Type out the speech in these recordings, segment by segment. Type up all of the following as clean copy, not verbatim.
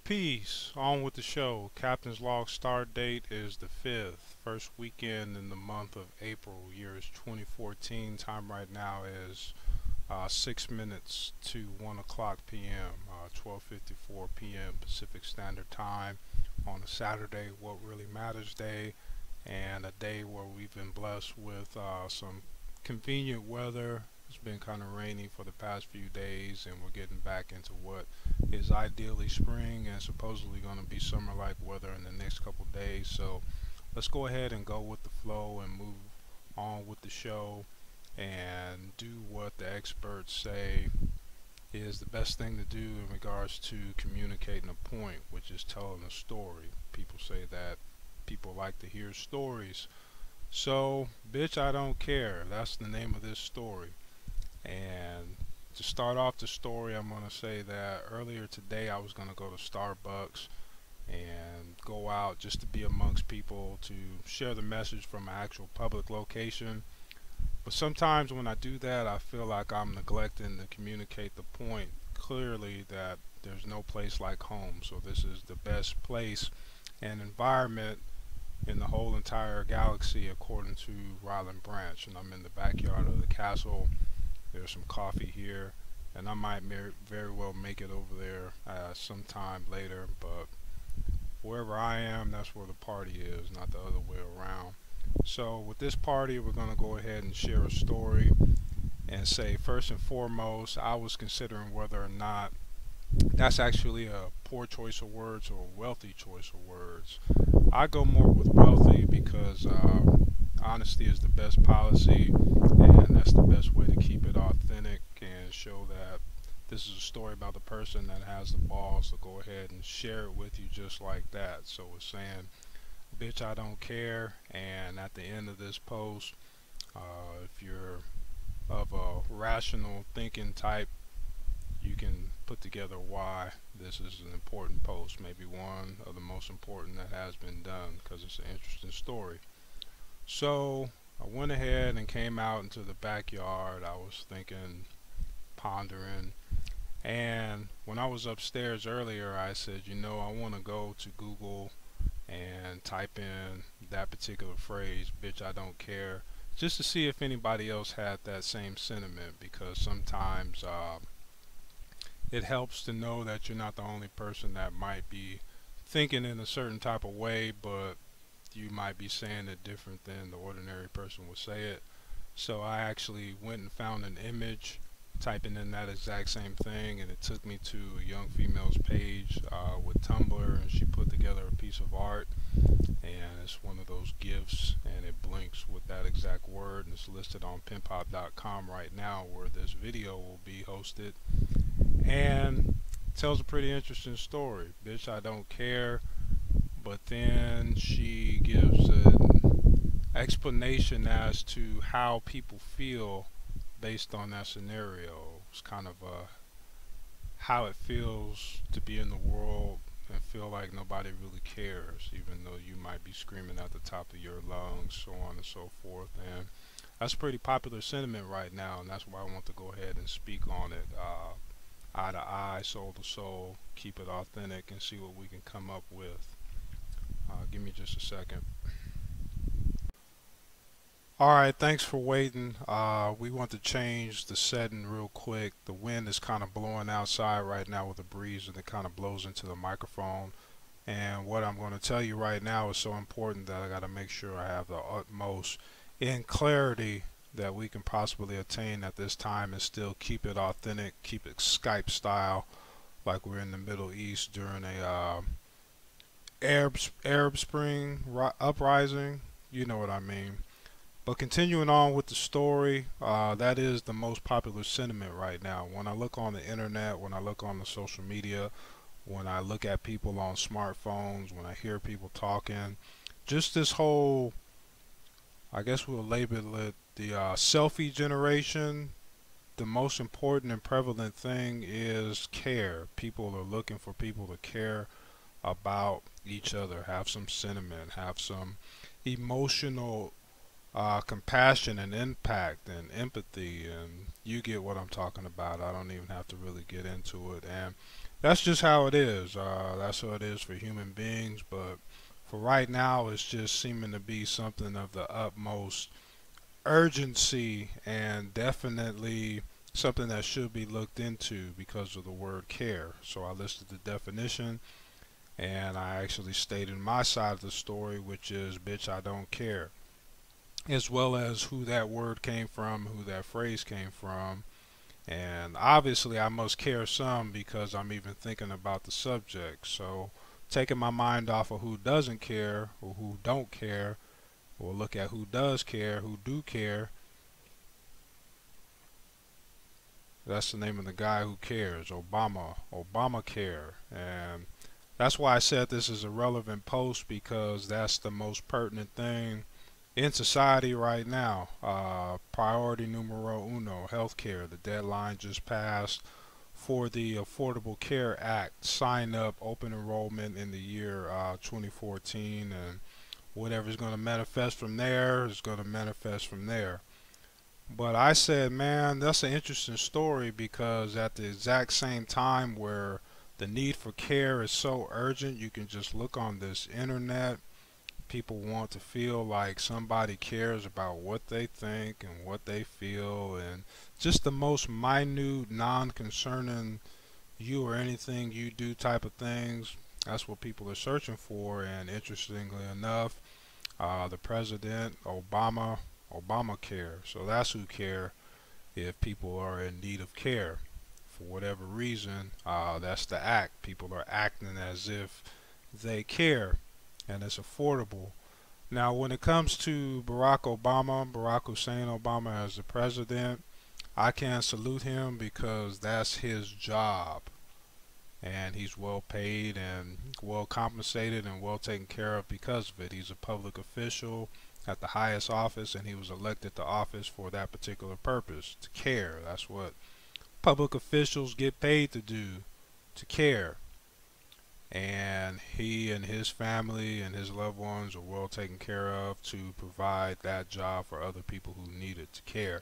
Peace. On with the show. Captain's log start date is the 5th. First weekend in the month of April. Year is 2014. Time right now is 6 minutes to 1 o'clock p.m. 12:54 p.m. Pacific Standard Time on a Saturday, What Really Matters Day, and a day where we've been blessed with some convenient weather. It's been kind of rainy for the past few days, and we're getting back into what is ideally spring and supposedly going to be summer-like weather in the next couple days. So let's go ahead and go with the flow and move on with the show and do what the experts say is the best thing to do in regards to communicating a point, which is telling a story. People say that people like to hear stories. So, bitch, I don't care. That's the name of this story. And to start off the story, I'm going to say that earlier today I was going to go to Starbucks and go out just to be amongst people to share the message from an actual public location. But sometimes when I do that, I feel like I'm neglecting to communicate the point clearly that there's no place like home. So this is the best place and environment in the whole entire galaxy according to Ryland Branch. And I'm in the backyard of the castle. There's some coffee here, and I might very well make it over there sometime later, but wherever I am, that's where the party is, not the other way around. So with this party, we're going to go ahead and share a story and say, first and foremost, I was considering whether or not that's actually a poor choice of words or a wealthy choice of words. I go more with wealthy because honesty is the best policy, and that's the best way to keep it authentic and show that this is a story about the person that has the balls to go ahead and share it with you just like that. So it's saying, bitch, I don't care. And at the end of this post, if you're of a rational thinking type, you can put together why this is an important post, maybe one of the most important that has been done, because it's an interesting story. So I went ahead and came out into the backyard. I was thinking, pondering, and when I was upstairs earlier, I said, I want to go to Google and type in that particular phrase, bitch, I don't care, just to see if anybody else had that same sentiment, because sometimes it helps to know that you're not the only person that might be thinking in a certain type of way, but you might be saying it different than the ordinary person would say it. So I actually went and found an image, typing in that exact same thing, and it took me to a young female's page with Tumblr, and she put together a piece of art, and it's one of those GIFs, and it blinks with that exact word, and it's listed on pinpop.com right now, where this video will be hosted, and tells a pretty interesting story. Bitch, I don't care. But then she gives an explanation as to how people feel based on that scenario. It's kind of how it feels to be in the world and feel like nobody really cares, even though you might be screaming at the top of your lungs, so on and so forth. And that's a pretty popular sentiment right now, and that's why I want to go ahead and speak on it. Eye to eye, soul to soul, keep it authentic, and see what we can come up with. Give me just a second. Alright, thanks for waiting. We want to change the setting real quick. The wind is kind of blowing outside right now with a breeze, and it kind of blows into the microphone. And what I'm going to tell you right now is so important that I got to make sure I have the utmost in clarity that we can possibly attain at this time, and still keep it authentic, keep it Skype style, like we're in the Middle East during a Arab Spring uprising. You know what I mean. But continuing on with the story, that is the most popular sentiment right now. When I look on the internet, when I look on the social media, when I look at people on smartphones, when I hear people talking, just this whole, I guess we'll label it the selfie generation. The most important and prevalent thing is care. People are looking for people to care about each other, have some sentiment, have some emotional compassion and impact and empathy, and you get what I'm talking about. I don't even have to really get into it. And that's just how it is. That's how it is for human beings. But for right now, it's just seeming to be something of the utmost urgency and definitely something that should be looked into because of the word care. So I listed the definition and I actually stated my side of the story, which is bitch, I don't care, as well as who that word came from, who that phrase came from. And obviously, I must care some because I'm even thinking about the subject. So, taking my mind off of who doesn't care or who don't care, we'll look at who does care, who do care. That's the name of the guy who cares, Obama, Obamacare. And that's why I said this is a relevant post because that's the most pertinent thing in society right now. Priority numero uno, healthcare. The deadline just passed for the Affordable Care Act. Sign up, open enrollment in the year 2014, and whatever's going to manifest from there is going to manifest from there. But I said, man, that's an interesting story because at the exact same time where the need for care is so urgent, you can just look on this internet. People want to feel like somebody cares about what they think and what they feel, and just the most minute, non concerning you or anything you do type of things. That's what people are searching for. And interestingly enough, the president, Obamacare. So that's who care if people are in need of care for whatever reason. That's the act. People are acting as if they care and it's affordable. Now, when it comes to Barack Obama, Barack Hussein Obama as the president, I can salute him because that's his job. And he's well paid and well compensated and well taken care of because of it. He's a public official at the highest office, and he was elected to office for that particular purpose, to care. That's what public officials get paid to do, to care. And he and his family and his loved ones are well taken care of to provide that job for other people who need it, to care.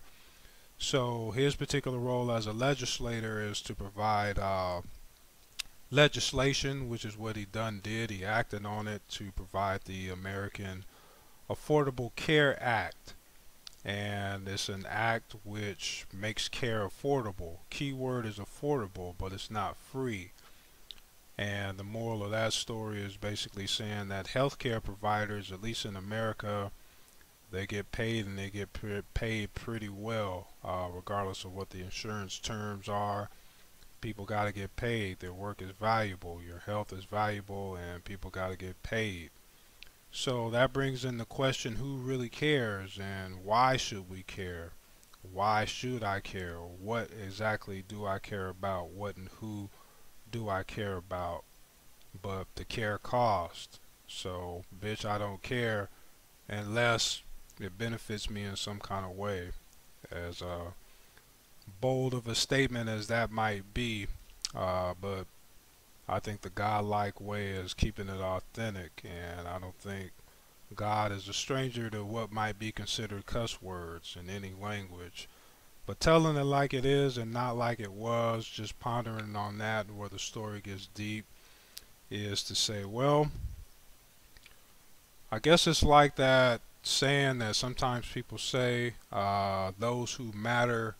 So his particular role as a legislator is to provide legislation, which is what he done did. He acted on it to provide the American Affordable Care Act. And it's an act which makes care affordable. Keyword is affordable, but it's not free. And the moral of that story is basically saying that healthcare providers, at least in America, they get paid and they get paid pretty well, regardless of what the insurance terms are. People got to get paid. Their work is valuable. Your health is valuable, and people got to get paid. So that brings in the question, who really cares and why should we care? Why should I care? What exactly do I care about? What and who do I care about? But the care cost. So, bitch, I don't care unless it benefits me in some kind of way. As bold of a statement as that might be, but I think the godlike way is keeping it authentic, and I don't think God is a stranger to what might be considered cuss words in any language. But telling it like it is and not like it was, just pondering on that where the story gets deep, is to say, well, I guess it's like that saying that sometimes people say, those who matter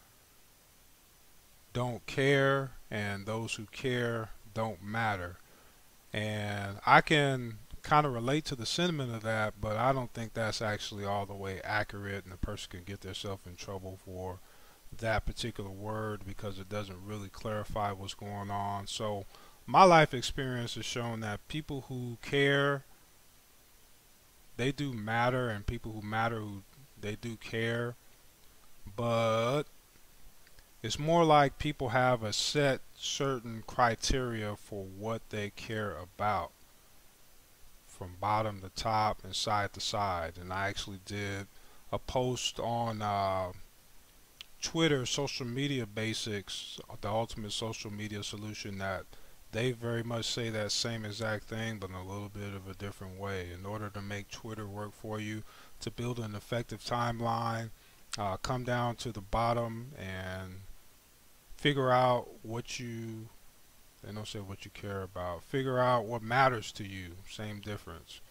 don't care, and those who care don't matter. And I can kind of relate to the sentiment of that, but I don't think that's actually all the way accurate, and the person can get themselves in trouble for that particular word because it doesn't really clarify what's going on. So my life experience has shown that people who care, they do matter, and people who matter, who they do care, but it's more like people have a set certain criteria for what they care about, from bottom to top and side to side. And I actually did a post on Twitter, Social Media Basics, the ultimate social media solution, that they very much say that same exact thing, but in a little bit of a different way. In order to make Twitter work for you, to build an effective timeline, come down to the bottom and figure out what you They don't say what you care about. Figure out what matters to you. Same difference.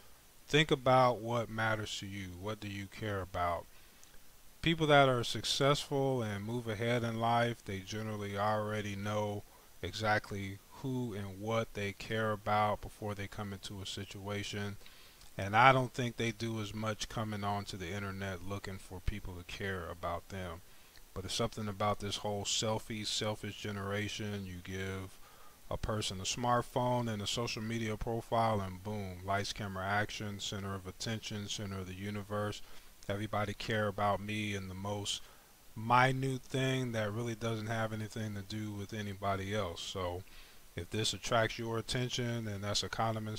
Think about what matters to you. What do you care about? People that are successful and move ahead in life, they generally already know exactly who and what they care about before they come into a situation. And I don't think they do as much coming onto the internet looking for people to care about them. But it's something about this whole selfie, selfish generation. You give a person a smartphone and a social media profile, and boom, lights, camera, action, center of attention, center of the universe. Everybody care about me in the most minute thing that really doesn't have anything to do with anybody else. So if this attracts your attention and that's a common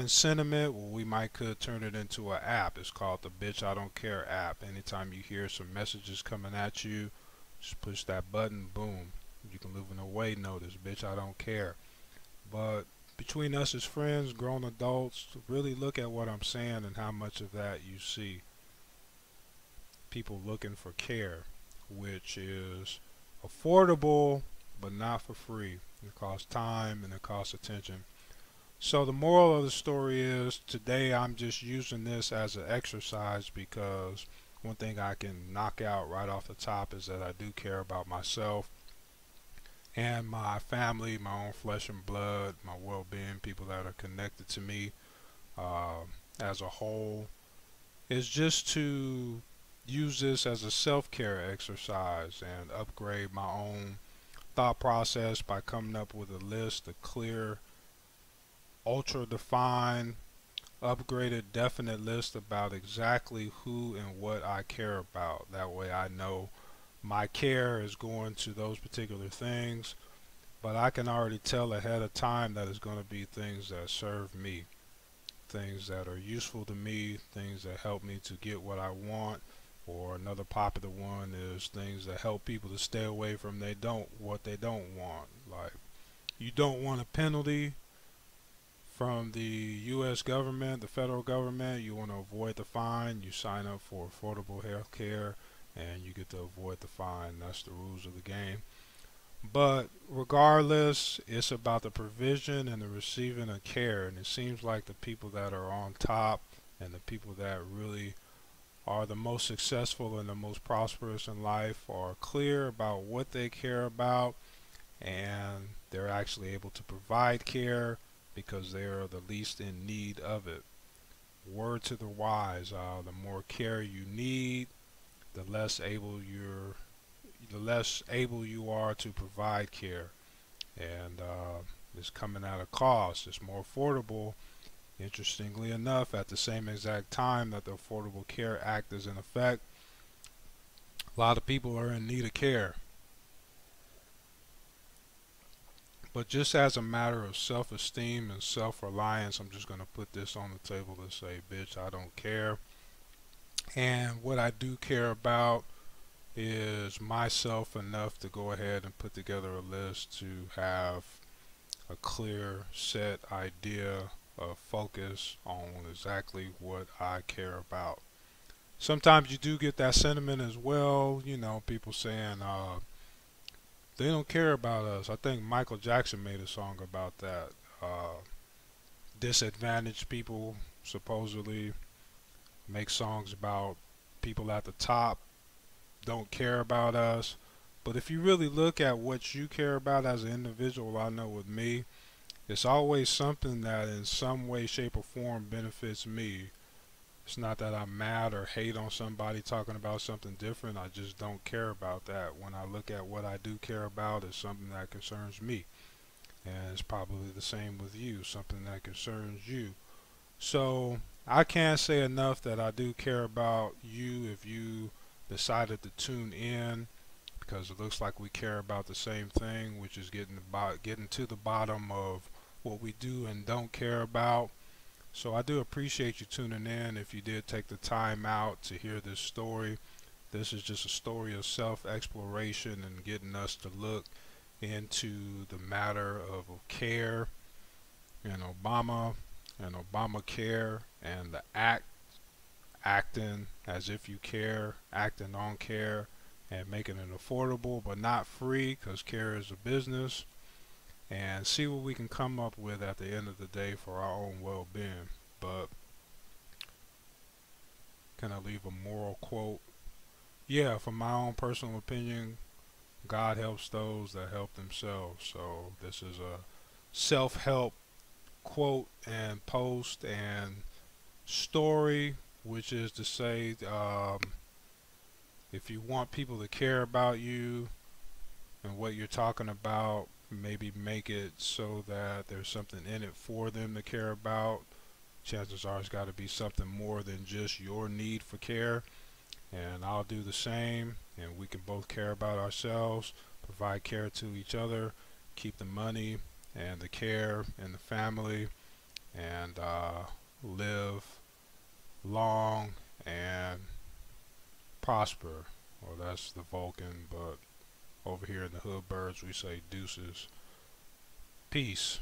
sentiment, well, we might could turn it into an app. It's called the Bitch I Don't Care app. Anytime you hear some messages coming at you, just push that button, boom. You can leave an away notice, bitch I don't care. But between us as friends, grown adults, really look at what I'm saying and how much of that you see. People looking for care, which is affordable but not for free. It costs time and it costs attention. So the moral of the story is today I'm just using this as an exercise because one thing I can knock out right off the top is that I do care about myself and my family, my own flesh and blood, my well-being, people that are connected to me uh, as a whole, is just to use this as a self-care exercise and upgrade my own thought process by coming up with a list, a clear, ultra defined, upgraded, definite list about exactly who and what I care about. That way I know my care is going to those particular things, but I can already tell ahead of time that it's going to be things that serve me, things that are useful to me, things that help me to get what I want. Or another popular one is things that help people to stay away from what they don't want. Like, you don't want a penalty from the U.S. government, the federal government. You want to avoid the fine. You sign up for affordable health care and you get to avoid the fine. That's the rules of the game. But regardless, it's about the provision and the receiving of care. And it seems like the people that are on top and the people that really are the most successful and the most prosperous in life are clear about what they care about, and they're actually able to provide care because they are the least in need of it. Word to the wise, the more care you need, the less able you are to provide care, and it's coming at a cost. It's more affordable. Interestingly enough, at the same exact time that the Affordable Care Act is in effect, a lot of people are in need of care. But just as a matter of self-esteem and self-reliance, I'm just going to put this on the table to say, bitch, I don't care. And what I do care about is myself enough to go ahead and put together a list to have a clear set idea of focus on exactly what I care about. Sometimes you do get that sentiment as well, people saying they don't care about us. I think Michael Jackson made a song about that. Disadvantaged people supposedly make songs about people at the top don't care about us. But if you really look at what you care about as an individual, I know with me, it's always something that in some way, shape, or form benefits me. It's not that I'm mad or hate on somebody talking about something different. I just don't care about that. When I look at what I do care about, it's something that concerns me. And it's probably the same with you, something that concerns you. So I can't say enough that I do care about you if you decided to tune in, because it looks like we care about the same thing, which is getting to the bottom of what we do and don't care about. So I do appreciate you tuning in. If you did take the time out to hear this story, this is just a story of self-exploration and getting us to look into the matter of care and Obamacare and the acting as if you care, acting on care, and making it affordable but not free, because care is a business. and see what we can come up with at the end of the day for our own well-being. But can I leave a moral quote? Yeah, from my own personal opinion, God helps those that help themselves. So this is a self-help quote and post and story, which is to say, if you want people to care about you and what you're talking about, maybe make it so that there's something in it for them to care about. Chances are it's got to be something more than just your need for care, and I'll do the same, and we can both care about ourselves, provide care to each other, keep the money and the care and the family, and live long and prosper. Well, that's the Vulcan, but over here in the hood birds we say deuces. Peace.